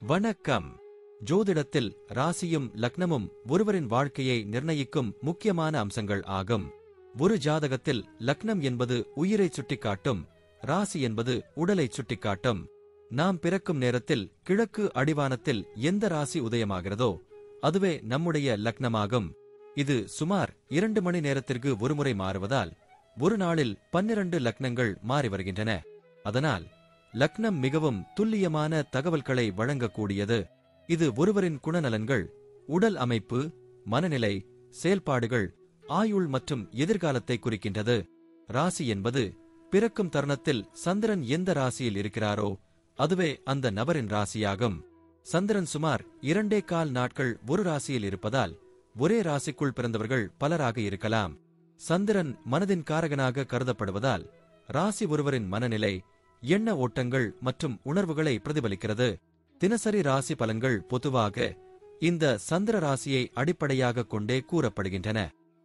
வணக்கம். ஜோதிடத்தில் ராசியும் லக்னமும் ஒருவரின் வாழ்க்கையை நிர்ணயிக்கும் முக்கியமான அம்சங்கள் ஆகும். ஒரு ஜாதகத்தில் லக்னம் என்பது உயிரை சுட்டிக்காட்டும், ராசி என்பது உடலை சுட்டிக்காட்டும். நாம் பிறக்கும் நேரத்தில் கிழக்கு அடிவானத்தில் எந்த ராசி உதயமாகிறதோ அதுவே நம்முடைய லக்னமாகும். இது சுமார் 2 மணி நேரத்திற்கு ஒருமுறை மாறுவதால் ஒரு நாளில் 12 லக்னங்கள் மாறி வருகின்றன. அதனால் லக்னம் மிகவும் துல்லியமான தகவல்களை வழங்கக்கூடியது. இது ஒருவரின் குணநலன்கள், உடல் அமைப்பு, மனநிலை, செயல்பாடுகள், ஆயுள் மற்றும் எதிர்காலத்தை குறிக்கின்றது. ராசி என்பது பிறக்கும் தருணத்தில் சந்திரன் எந்த ராசியில் இருக்கிறாரோ அதுவே அந்த நபரின் ராசியாகும். சந்திரன் சுமார் 2.25 நாட்கள் ஒரு ராசியில் இருப்பதால் ஒரே ராசிக்குள் பிறந்தவர்கள் பலராக இருக்கலாம். சந்திரன் மனதின் காரகனாக கருதப்படுவதால் ராசி ஒருவரின் மனநிலை, எண்ண ஓட்டங்கள் மற்றும் உணர்வுகளை பிரதிபலிக்கிறது. தினசரி ராசி பலன்கள் பொதுவாக இந்த சந்திர ராசியை அடிப்படையாக கொண்டே கூறப்படுகின்றன.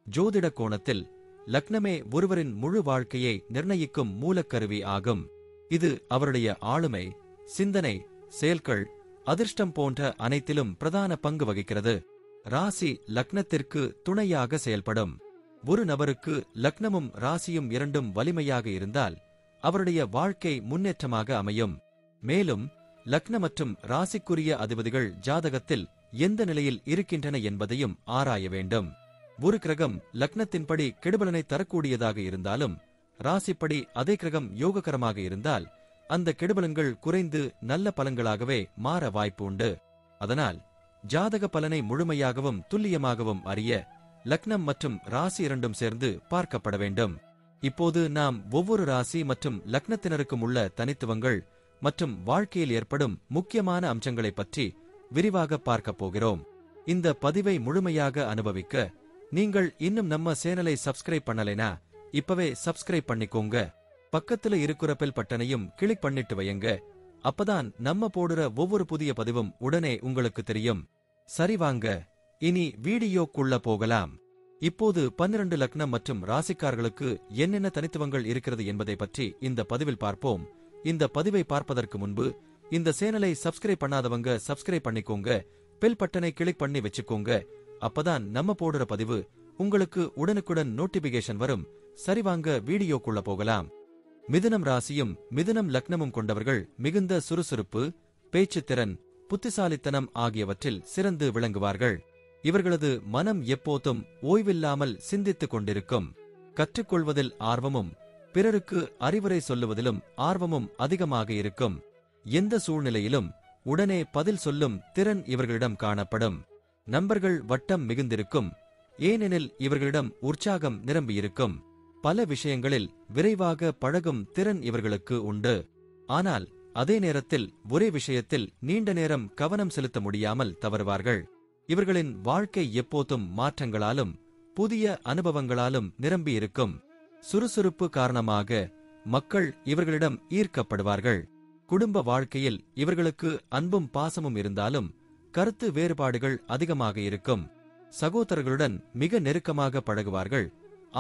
ஜோதிட கோணத்தில் லக்னமே ஒருவரின் முழு வாழ்க்கையை நிர்ணயிக்கும் மூலக்கருவி ஆகும். இது அவருடைய ஆளுமை, சிந்தனை, செயல்கள், அதிர்ஷ்டம் போன்ற அனைத்திலும் பிரதான பங்கு வகிக்கிறது. ராசி லக்னத்திற்கு துணையாக செயல்படும். ஒரு நபருக்கு லக்னமும் ராசியும் இரண்டும் வலிமையாக இருந்தால் அவருடைய வாழ்க்கை முன்னேற்றமாக அமையும். மேலும் லக்ன மற்றும் ராசிக்குரிய அதிபதிகள் ஜாதகத்தில் எந்த நிலையில் இருக்கின்றன என்பதையும் ஆராய வேண்டும். ஒரு கிரகம் லக்னத்தின்படி கெடுபலனை தரக்கூடியதாக இருந்தாலும் ராசிப்படி அதே கிரகம் யோககரமாக இருந்தால் அந்த கெடுபலன்கள் குறைந்து நல்ல பலன்களாகவே மாற வாய்ப்பு உண்டு. அதனால் ஜாதக பலனை முழுமையாகவும் துல்லியமாகவும் அறிய லக்னம் மற்றும் ராசி இரண்டும் சேர்ந்து பார்க்கப்பட வேண்டும். இப்போது நாம் ஒவ்வொரு ராசி மற்றும் லக்னத்தினருக்கும் உள்ள தனித்துவங்கள் மற்றும் வாழ்க்கையில் ஏற்படும் முக்கியமான அம்சங்களைப் பற்றி விரிவாக பார்க்கப் போகிறோம். இந்த பதிவை முழுமையாக அனுபவிக்க நீங்கள் இன்னும் நம்ம சேனலை சப்ஸ்கிரைப் பண்ணலைனா இப்பவே சப்ஸ்கிரைப் பண்ணிக்கோங்க. பக்கத்துல இருக்கிற பெல் பட்டனையும் கிளிக் பண்ணிட்டு வையுங்க. அப்பதான் நம்ம போடுற ஒவ்வொரு புதிய பதிவும் உடனே உங்களுக்கு தெரியும். சரி, வாங்க இனி வீடியோக்குள்ள போகலாம். இப்போது 12 லக்னம் மற்றும் ராசிக்காரர்களுக்கு என்னென்ன தனித்துவங்கள் இருக்கிறது என்பதை பற்றி இந்த பதிவில் பார்ப்போம். இந்த பதிவை பார்ப்பதற்கு முன்பு இந்த சேனலை சப்ஸ்கிரைப் பண்ணாதவங்க சப்ஸ்கிரைப் பண்ணிக்கோங்க. பெல் பட்டனை கிளிக் பண்ணி வச்சுக்கோங்க. அப்பதான் நம்ம போடுற பதிவு உங்களுக்கு உடனுக்குடன் நோட்டிபிகேஷன் வரும். சரி, வாங்க வீடியோக்குள்ள போகலாம். மிதுனம் ராசியும் மிதுனம் லக்னமும் கொண்டவர்கள் மிகுந்த சுறுசுறுப்பு, பேச்சுத்திறன், புத்திசாலித்தனம் ஆகியவற்றில் சிறந்து விளங்குவார்கள். இவர்களது மனம் எப்போதும் ஓய்வில்லாமல் சிந்தித்துக் கொண்டிருக்கும். கற்றுக்கொள்வதில் ஆர்வமும் பிறருக்கு அறிவுரை சொல்லுவதிலும் ஆர்வமும் அதிகமாக இருக்கும். எந்த சூழ்நிலையிலும் உடனே பதில் சொல்லும் திறன் இவர்களிடம் காணப்படும். நண்பர்கள் வட்டம் மிகுந்திருக்கும். ஏனெனில் இவர்களிடம் உற்சாகம் நிரம்பியிருக்கும். பல விஷயங்களில் விரைவாக பழகும் திறன் இவர்களுக்கு உண்டு. ஆனால் அதே நேரத்தில் ஒரே விஷயத்தில் நீண்ட நேரம் கவனம் செலுத்த முடியாமல் தவறுவார்கள். இவர்களின் வாழ்க்கை எப்போதும் மாற்றங்களாலும் புதிய அனுபவங்களாலும் நிரம்பியிருக்கும். சுறுசுறுப்பு காரணமாக மக்கள் இவர்களிடம் ஈர்க்கப்படுவார்கள். குடும்ப வாழ்க்கையில் இவர்களுக்கு அன்பும் பாசமும் இருந்தாலும் கருத்து வேறுபாடுகள் அதிகமாக இருக்கும். சகோதரர்களுடன் மிக நெருக்கமாக பழகுவார்கள்.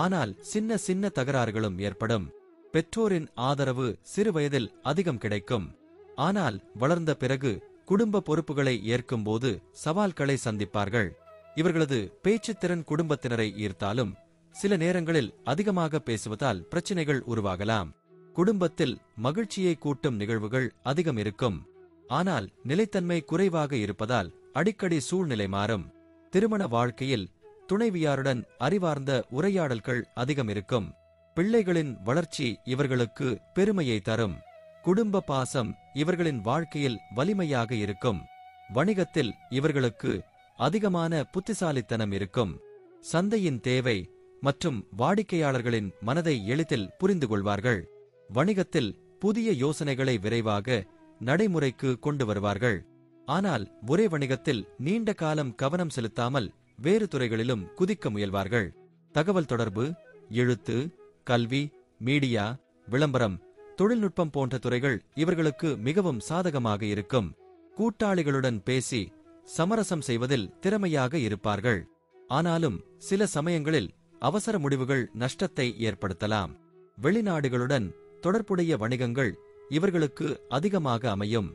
ஆனால் சின்ன சின்ன தகராறுகளும் ஏற்படும். பெற்றோரின் ஆதரவு சிறுவயதில் அதிகம் கிடைக்கும். ஆனால் வளர்ந்த பிறகு குடும்ப பொறுப்புகளை ஏற்கும்போது சவால்களை சந்திப்பார்கள். இவர்களது பேச்சுத்திறன் குடும்பத்தினரை ஈர்த்தாலும் சில நேரங்களில் அதிகமாக பேசுவதால் பிரச்சினைகள் உருவாகலாம். குடும்பத்தில் மகிழ்ச்சியை கூட்டும் நிகழ்வுகள் அதிகம் இருக்கும். ஆனால் நிலைத்தன்மை குறைவாக இருப்பதால் அடிக்கடி சூழ்நிலை மாறும். திருமண வாழ்க்கையில் துணைவியாருடன் அறிவார்ந்த உரையாடல்கள் அதிகம் இருக்கும். பிள்ளைகளின் வளர்ச்சி இவர்களுக்கு பெருமையை தரும். குடும்ப பாசம் இவர்களின் வாழ்க்கையில் வலிமையாக இருக்கும். வணிகத்தில் இவர்களுக்கு அதிகமான புத்திசாலித்தனம் இருக்கும். சந்தையின் தேவை மற்றும் வாடிக்கையாளர்களின் மனதை எளிதில் புரிந்து கொள்வார்கள். வணிகத்தில் புதிய யோசனைகளை விரைவாக நடைமுறைக்கு கொண்டு வருவார்கள். ஆனால் ஒரே வணிகத்தில் நீண்ட காலம் கவனம் செலுத்தாமல் வேறு துறைகளிலும் குதிக்க முயல்வார்கள். தகவல் தொடர்பு, எழுத்து, கல்வி, மீடியா, விளம்பரம், தொழில்நுட்பம் போன்ற துறைகள் இவர்களுக்கு மிகவும் சாதகமாக இருக்கும். கூட்டாளிகளுடன் பேசி சமரசம் செய்வதில் திறமையாக இருப்பார்கள். ஆனாலும் சில சமயங்களில் அவசர முடிவுகள் நஷ்டத்தை ஏற்படுத்தலாம். வெளிநாடுகளுடன் தொடர்புடைய வணிகங்கள் இவர்களுக்கு அதிகமாக அமையும்.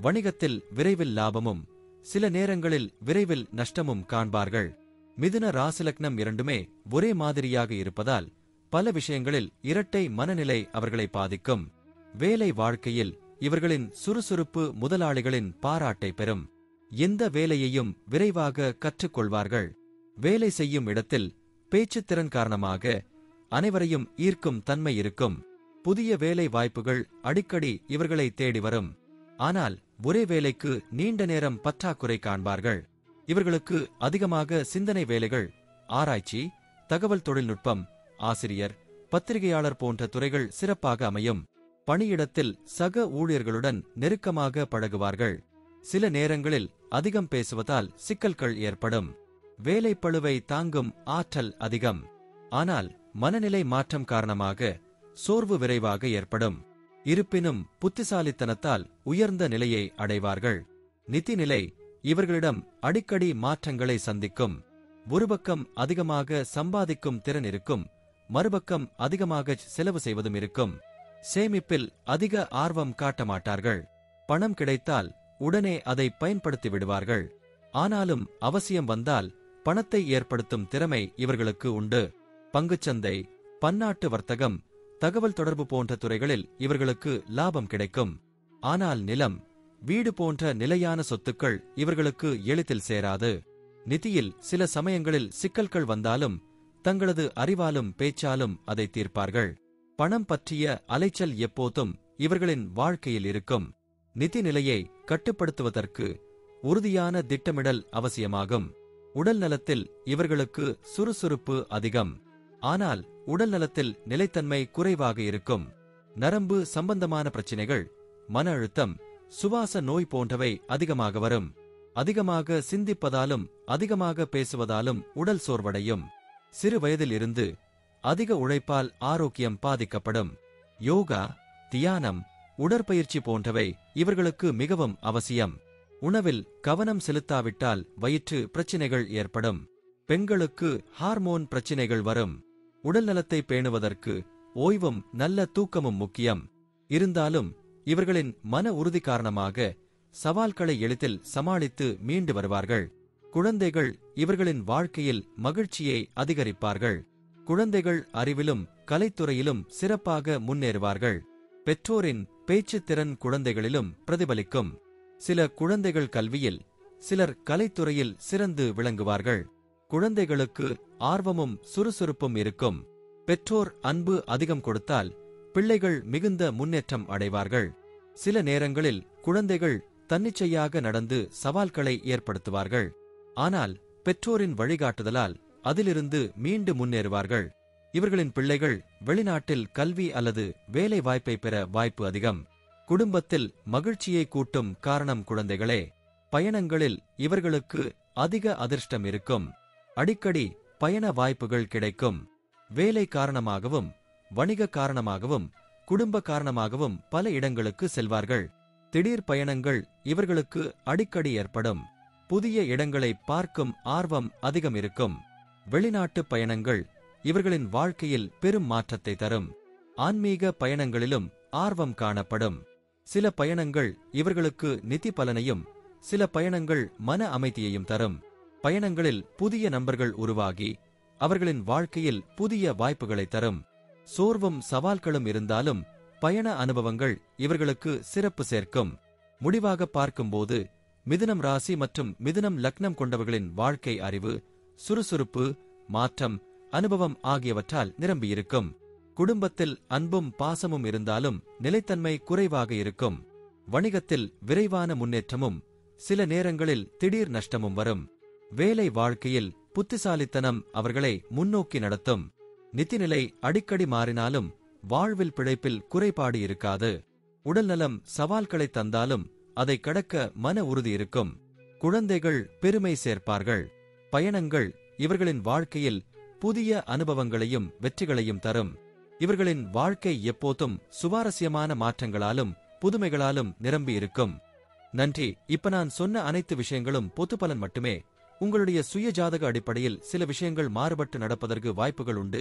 வணிகத்தில் விரைவில் லாபமும் சில நேரங்களில் விரைவில் நஷ்டமும் காண்பார்கள். மிதுன ராசிலக்னம் இரண்டுமே ஒரே மாதிரியாக இருப்பதால் பல விஷயங்களில் இரட்டை மனநிலை அவர்களை பாதிக்கும். வேலை வாழ்க்கையில் இவர்களின் சுறுசுறுப்பு முதலாளிகளின் பாராட்டை பெறும். எந்த வேலையையும் விரைவாக கற்றுக்கொள்வார்கள். வேலை செய்யும் இடத்தில் பேச்சுத்திறன் காரணமாக அனைவரையும் ஈர்க்கும் தன்மை இருக்கும். புதிய வேலை வாய்ப்புகள் அடிக்கடி இவர்களை தேடி வரும். ஆனால் ஒரே வேலைக்கு நீண்ட நேரம் பற்றாக்குறை காண்பார்கள். இவர்களுக்கு அதிகமாக சிந்தனை வேலைகள், ஆராய்ச்சி, தகவல் தொழில்நுட்பம், ஆசிரியர், பத்திரிகையாளர் போன்ற துறைகள் சிறப்பாக அமையும். பணியிடத்தில் சக ஊழியர்களுடன் நெருக்கமாக பழகுவார்கள். சில நேரங்களில் அதிகம் பேசுவதால் சிக்கல்கள் ஏற்படும். வேலைப்பளுவை தாங்கும் ஆற்றல் அதிகம். ஆனால் மனநிலை மாற்றம் காரணமாக சோர்வு விரைவாக ஏற்படும். இருப்பினும் புத்திசாலித்தனத்தால் உயர்ந்த நிலையை அடைவார்கள். நிதிநிலை இவர்களிடம் அடிக்கடி மாற்றங்களை சந்திக்கும். ஒரு பக்கம் அதிகமாக சம்பாதிக்கும் திறன் இருக்கும், மறுபக்கம் அதிகமாக செலவு செய்வதும் இருக்கும். சேமிப்பில் அதிக ஆர்வம் காட்ட மாட்டார்கள். பணம் கிடைத்தால் உடனே அதை பயன்படுத்தி விடுவார்கள். ஆனாலும் அவசியம் வந்தால் பணத்தை ஏற்படுத்தும் திறமை இவர்களுக்கு உண்டு. பங்குச்சந்தை, பன்னாட்டு வர்த்தகம், தகவல் தொடர்பு போன்ற துறைகளில் இவர்களுக்கு லாபம் கிடைக்கும். ஆனால் நிலம், வீடு போன்ற நிலையான சொத்துக்கள் இவர்களுக்கு எளிதில் சேராது. நிதியில் சில சமயங்களில் சிக்கல்கள் வந்தாலும் தங்களது அறிவாலும் பேச்சாலும் அதை தீர்ப்பார்கள். பணம் பற்றிய அலைச்சல் எப்போதும் இவர்களின் வாழ்க்கையில் இருக்கும். நிதி நிலையை கட்டுப்படுத்துவதற்கு உறுதியான திட்டமிடல் அவசியமாகும். உடல் நலத்தில் இவர்களுக்கு சுறுசுறுப்பு அதிகம். ஆனால் உடல் நலத்தில் நிலைத்தன்மை குறைவாக இருக்கும். நரம்பு சம்பந்தமான பிரச்சினைகள், மன அழுத்தம், சுவாச நோய் போன்றவை அதிகமாக வரும். அதிகமாக சிந்திப்பதாலும் அதிகமாக பேசுவதாலும் உடல் சோர்வடையும். சிறு வயதில் இருந்து அதிக உழைப்பால் ஆரோக்கியம் பாதிக்கப்படும். யோகா, தியானம், உடற்பயிற்சி போன்றவை இவர்களுக்கு மிகவும் அவசியம். உணவில் கவனம் செலுத்தாவிட்டால் வயிற்று பிரச்சினைகள் ஏற்படும். பெண்களுக்கு ஹார்மோன் பிரச்சினைகள் வரும். உடல் நலத்தை பேணுவதற்கு ஓய்வும் நல்ல தூக்கமும் முக்கியம். இருந்தாலும் இவர்களின் மன உறுதி காரணமாக சவால்களை எளிதில் சமாளித்து மீண்டு வருவார்கள். குழந்தைகள் இவர்களின் வாழ்க்கையில் மகிழ்ச்சியை அதிகரிப்பார்கள். குழந்தைகள் அறிவிலும் கலைத்துறையிலும் சிறப்பாக முன்னேறுவார்கள். பெற்றோரின் பேச்சுத் திறன் குழந்தைகளிலும் பிரதிபலிக்கும். சில குழந்தைகள் கல்வியில், சிலர் கலைத்துறையில் சிறந்து விளங்குவார்கள். குழந்தைகளுக்கு ஆர்வமும் சுறுசுறுப்பும் இருக்கும். பெற்றோர் அன்பு அதிகம் கொடுத்தால் பிள்ளைகள் மிகுந்த முன்னேற்றம் அடைவார்கள். சில நேரங்களில் குழந்தைகள் தன்னிச்சையாக நடந்து சவால்களை ஏற்படுத்துவார்கள். ஆனால் பெற்றோரின் வழிகாட்டுதலால் அதிலிருந்து மீண்டு முன்னேறுவார்கள். இவர்களின் பிள்ளைகள் வெளிநாட்டில் கல்வி அல்லது வேலை வாய்ப்பை பெற வாய்ப்பு அதிகம். குடும்பத்தில் மகிழ்ச்சியை கூட்டும் காரணம் குழந்தைகளே. பயணங்களில் இவர்களுக்கு அதிக அதிர்ஷ்டம் இருக்கும். அடிக்கடி பயண வாய்ப்புகள் கிடைக்கும். வேலை காரணமாகவும், வணிக காரணமாகவும், குடும்ப காரணமாகவும் பல இடங்களுக்கு செல்வார்கள். திடீர் பயணங்கள் இவர்களுக்கு அடிக்கடி ஏற்படும். புதிய இடங்களை பார்க்கும் ஆர்வம் அதிகம் இருக்கும். வெளிநாட்டு பயணங்கள் இவர்களின் வாழ்க்கையில் பெரும் மாற்றத்தை தரும். ஆன்மீக பயணங்களிலும் ஆர்வம் காணப்படும். சில பயணங்கள் இவர்களுக்கு நிதி பலனையும், சில பயணங்கள் மன அமைதியையும் தரும். பயணங்களில் புதிய நண்பர்கள் உருவாகி அவர்களின் வாழ்க்கையில் புதிய வாய்ப்புகளை தரும். சோர்வும் சவால்களும் இருந்தாலும் பயண அனுபவங்கள் இவர்களுக்கு சிறப்பு சேர்க்கும். முடிவாக பார்க்கும்போது மிதுனம் ராசி மற்றும் மிதுனம் லக்னம் கொண்டவர்களின் வாழ்க்கை அறிவு, சுறுசுறுப்பு, மாற்றம், அனுபவம் ஆகியவற்றால் நிரம்பியிருக்கும். குடும்பத்தில் அன்பும் பாசமும் இருந்தாலும் நிலைத்தன்மை குறைவாக இருக்கும். வணிகத்தில் விரைவான முன்னேற்றமும் சில நேரங்களில் திடீர் நஷ்டமும் வரும். வேலை வாழ்க்கையில் புத்திசாலித்தனம் அவர்களை முன்னோக்கி நடத்தும். நிதிநிலை அடிக்கடி மாறினாலும் வாழ்வில் பிழைப்பில் குறைபாடு இருக்காது. உடல்நலம் சவால்களை தந்தாலும் அதை கடக்க மன உறுதி இருக்கும். குழந்தைகள் பெருமை சேர்ப்பார்கள். பயணங்கள் இவர்களின் வாழ்க்கையில் புதிய அனுபவங்களையும் வெற்றிகளையும் தரும். இவர்களின் வாழ்க்கை எப்போதும் சுவாரஸ்யமான மாற்றங்களாலும் புதுமைகளாலும் நிரம்பி இருக்கும். நன்றி. இப்ப நான் சொன்ன அனைத்து விஷயங்களும் பொதுப்பலன் மட்டுமே. உங்களுடைய சுய ஜாதக அடிப்படையில் சில விஷயங்கள் மாறுபட்டு நடப்பதற்கு வாய்ப்புகள் உண்டு.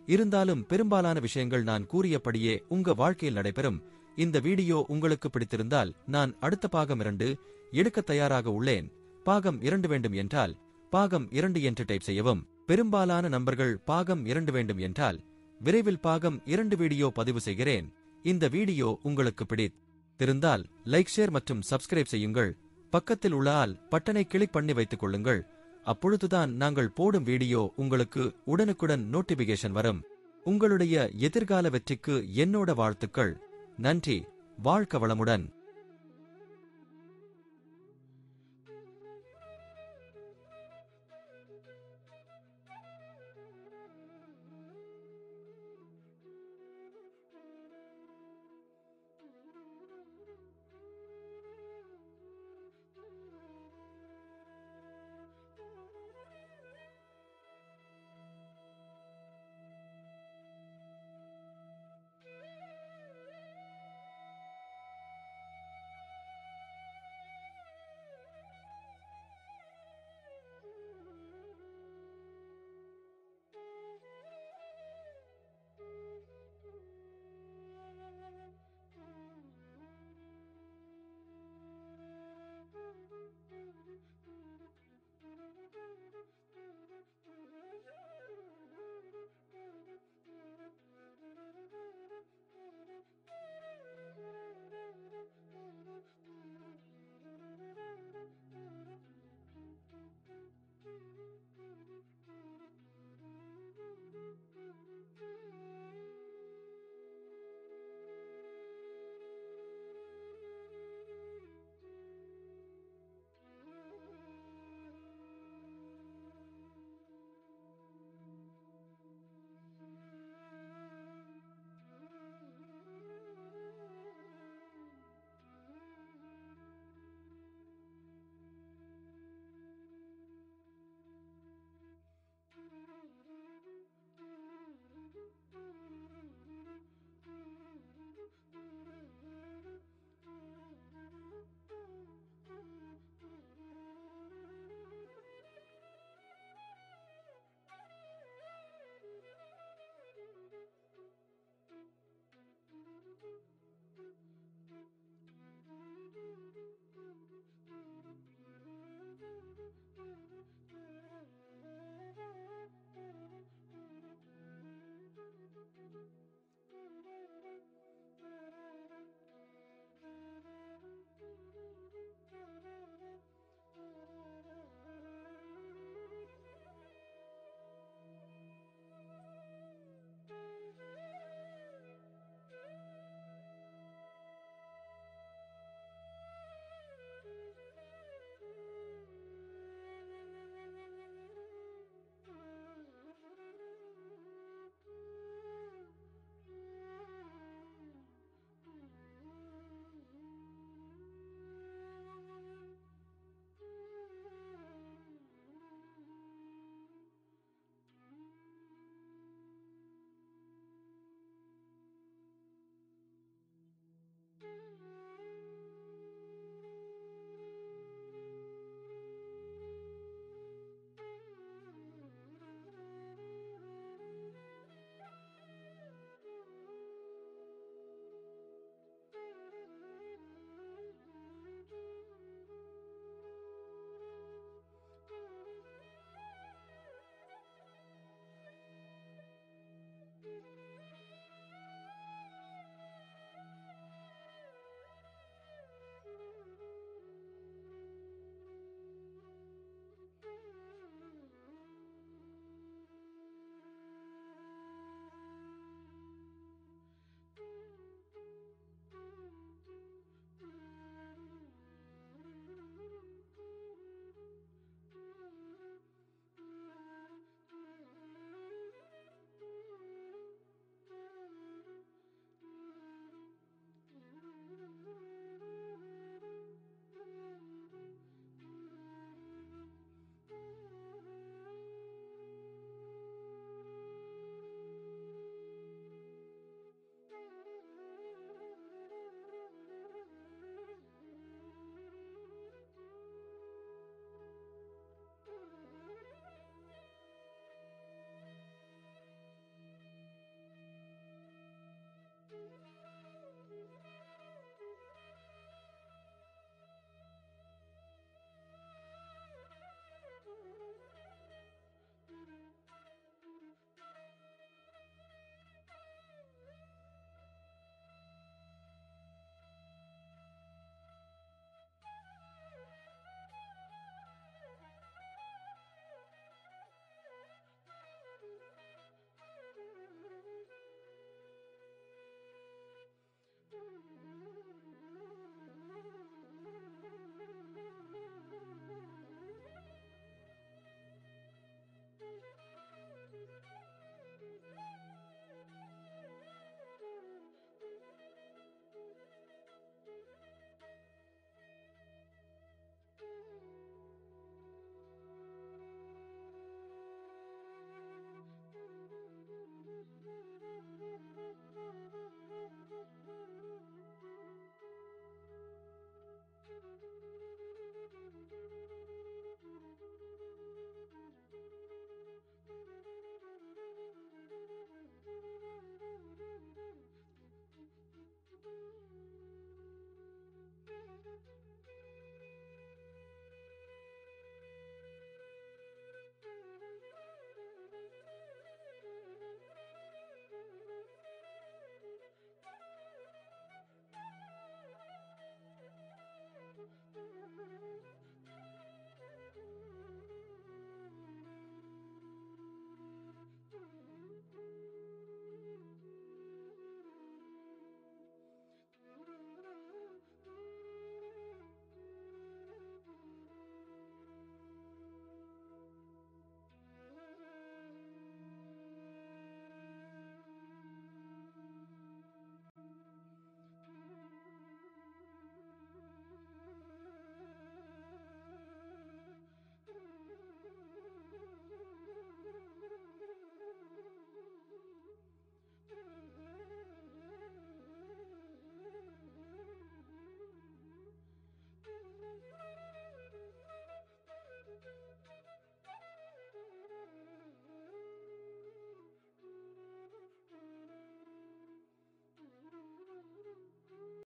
இருந்தாலும் பெரும்பாலான விஷயங்கள் நான் கூறியபடியே உங்க வாழ்க்கையில் நடைபெறும். இந்த வீடியோ உங்களுக்கு பிடித்திருந்தால் நான் அடுத்த பாகம் 2 எடுக்க தயாராக உள்ளேன். பாகம் 2 வேண்டும் என்றால் பாகம் 2 என்று டைப் செய்யவும். பெரும்பாலான நண்பர்கள் பாகம் 2 வேண்டும் என்றால் விரைவில் பாகம் 2 வீடியோ பதிவு செய்கிறேன். இந்த வீடியோ உங்களுக்கு பிடித்திருந்தால் லைக், ஷேர் மற்றும் சப்ஸ்கிரைப் செய்யுங்கள். பக்கத்தில் உள்ள ஆல் பட்டனை கிளிக் பண்ணி வைத்துக் கொள்ளுங்கள். அப்பொழுதுதான் நாங்கள் போடும் வீடியோ உங்களுக்கு உடனுக்குடன் நோட்டிபிகேஷன் வரும். உங்களுடைய எதிர்கால வெற்றிக்கு என்னோட வாழ்த்துக்கள். நன்றி. வாழ்க வளமுடன்.